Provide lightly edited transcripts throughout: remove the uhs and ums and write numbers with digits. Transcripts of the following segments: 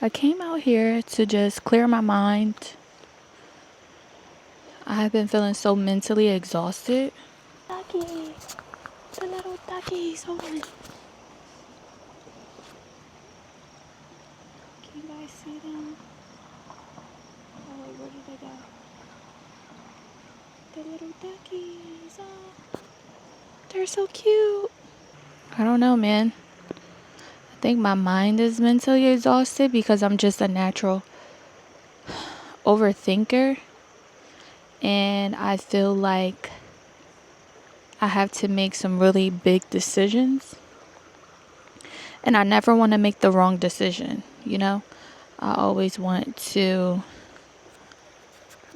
I came out here to just clear my mind. I have been feeling so mentally exhausted. Ducky, the little duckies, hold on. Can you guys see them? Oh wait, where did they go? The little duckies, oh, they're so cute. I don't know, man. I think my mind is mentally exhausted because I'm just a natural overthinker. And I feel like I have to make some really big decisions. And I never want to make the wrong decision, you know? I always want to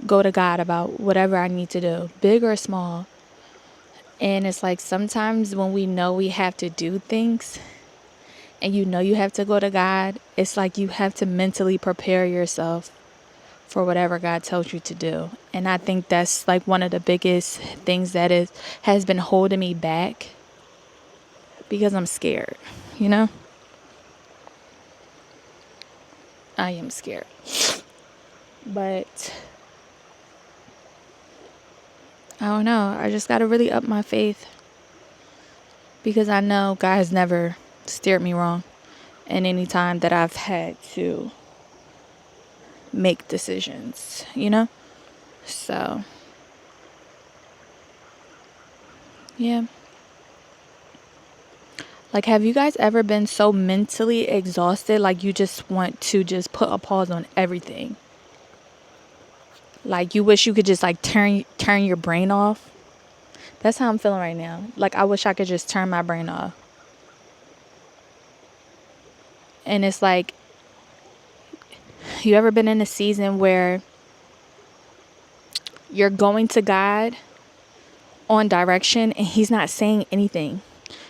go to God about whatever I need to do, big or small. And it's like sometimes when we know we have to do things and you know you have to go to God, it's like you have to mentally prepare yourself for whatever God tells you to do. And I think that's like one of the biggest things that has been holding me back because I'm scared, you know? I am scared. But I don't know. I just got to really up my faith because I know God has never steered me wrong in any time that I've had to make decisions, you know? So, yeah. Like, have you guys ever been so mentally exhausted, like you just want to just put a pause on everything? Like, you wish you could just, like, turn your brain off? That's how I'm feeling right now. Like, I wish I could just turn my brain off. And it's like, you ever been in a season where you're going to God on direction and He's not saying anything?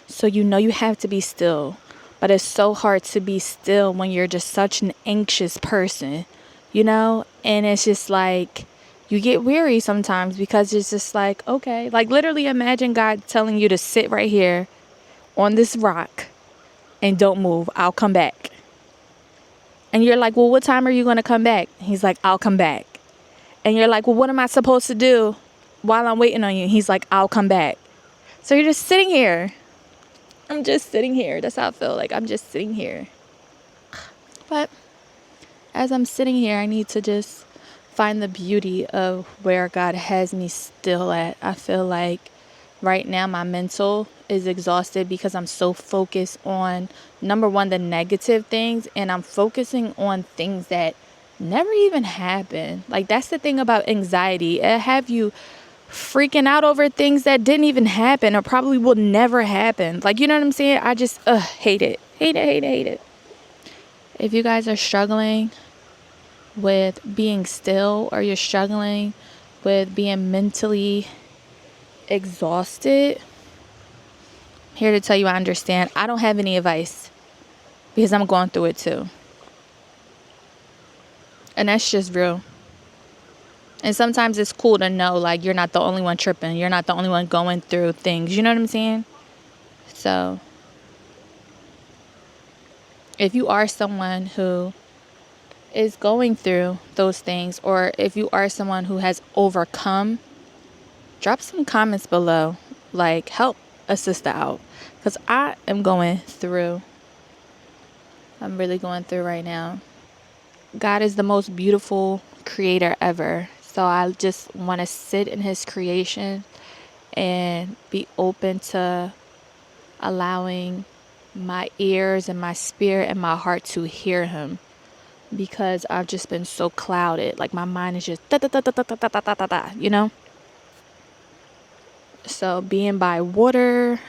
So you know you have to be still. But it's so hard to be still when you're just such an anxious person, you know? And it's just like, you get weary sometimes because it's just like, okay. Like, literally imagine God telling you to sit right here on this rock and don't move. I'll come back. And you're like, well, what time are you going to come back? He's like, I'll come back. And you're like, well, what am I supposed to do while I'm waiting on you? He's like, I'll come back. So you're just sitting here. I'm just sitting here. That's how I feel. Like, I'm just sitting here. But as I'm sitting here, I need to just find the beauty of where God has me still at. I feel like right now my mental is exhausted because I'm so focused on, number one, the negative things. And I'm focusing on things that never even happened. Like, that's the thing about anxiety. It have you freaking out over things that didn't even happen or probably will never happen. Like, you know what I'm saying? I just hate it. Hate it. If you guys are struggling with being still or you're struggling with being mentally exhausted, I'm here to tell you I understand. I don't have any advice because I'm going through it too. And that's just real. And sometimes it's cool to know, like, you're not the only one tripping. You're not the only one going through things. You know what I'm saying? So, if you are someone who is going through those things, or if you are someone who has overcome, drop some comments below. Like, help a sister out. Because I am going through. I'm really going through right now. God is the most beautiful creator ever. So I just want to sit in His creation and be open to allowing my ears and my spirit and my heart to hear Him, because I've just been so clouded. Like, my mind is just da da da da da da da da da da, you know? So being by water,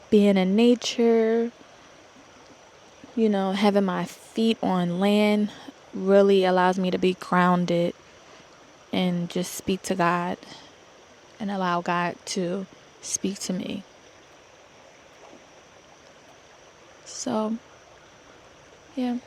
being in nature, you know, having my feet on land really allows me to be grounded and just speak to God and allow God to speak to me. So, yeah.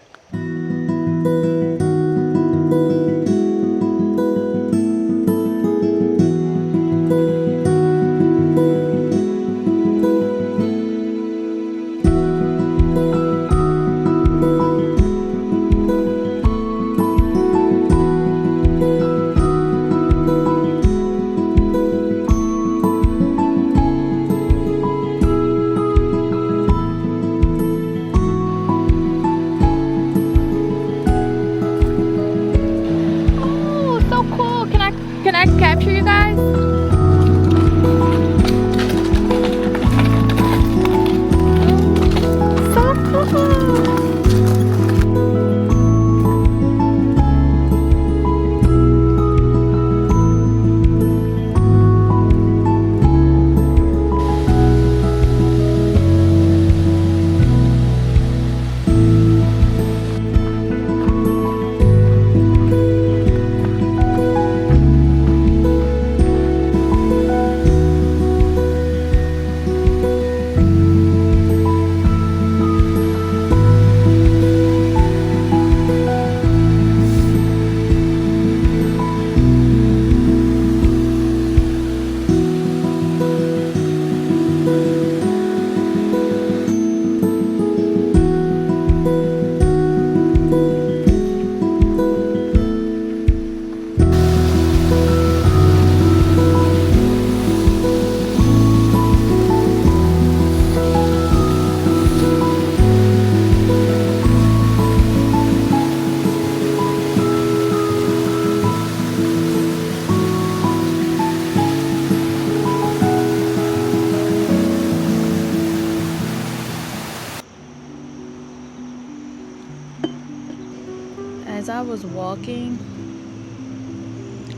As I was walking,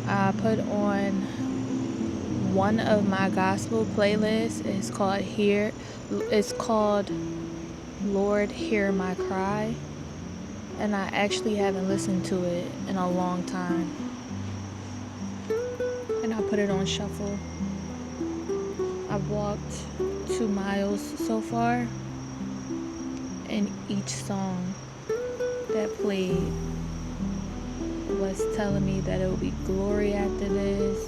I put on one of my gospel playlists. It's called Lord Hear My Cry, and I actually haven't listened to it in a long time, and I put it on shuffle. I've walked 2 miles so far, and each song that played was telling me that it will be glory after this,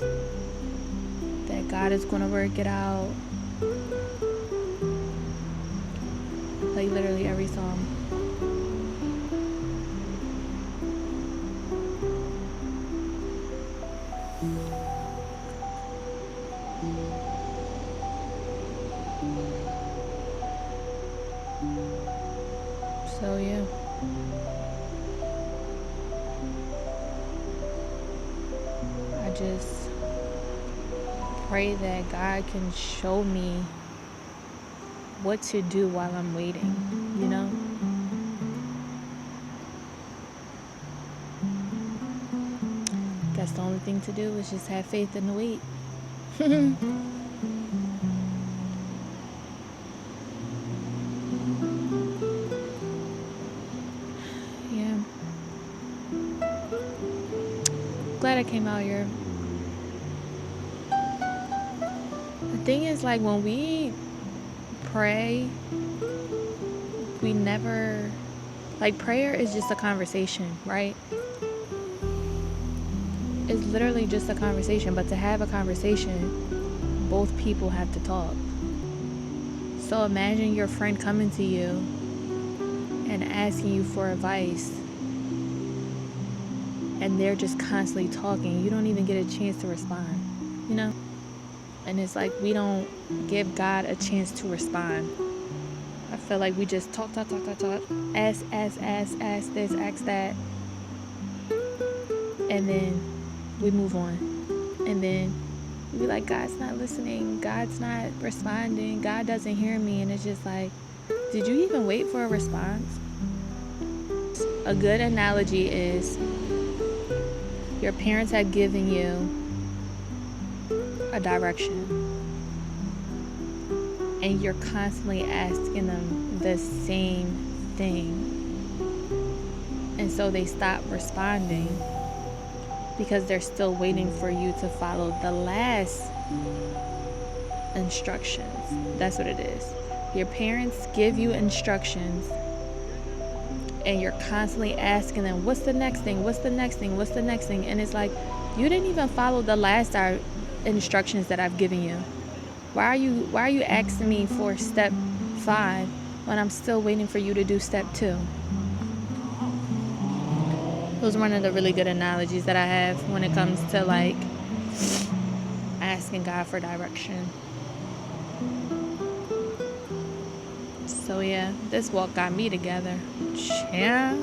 that God is going to work it out. Like literally every song. So yeah. I just pray that God can show me what to do while I'm waiting, you know? That's the only thing to do, is just have faith in the wait. Yeah. Glad I came out here. The thing is, like, when we pray, we never, like, prayer is just a conversation, right? It's literally just a conversation, but to have a conversation, both people have to talk. So imagine your friend coming to you and asking you for advice, and they're just constantly talking. You don't even get a chance to respond, you know? And it's like we don't give God a chance to respond. I feel like we just talk, ask this, ask that, and then we move on. And then we be like, God's not listening, God's not responding, God doesn't hear me. And it's just like, did you even wait for a response? A good analogy is your parents have given you a direction, and you're constantly asking them the same thing, and so they stop responding because they're still waiting for you to follow the last instructions. That's what it is. Your parents give you instructions, and you're constantly asking them, what's the next thing, what's the next thing, what's the next thing? And it's like, you didn't even follow the last instructions that I've given you. Why are you asking me for step 5 when I'm still waiting for you to do step 2? Those are one of the really good analogies that I have when it comes to like asking God for direction. So yeah, this walk got me together. Yeah.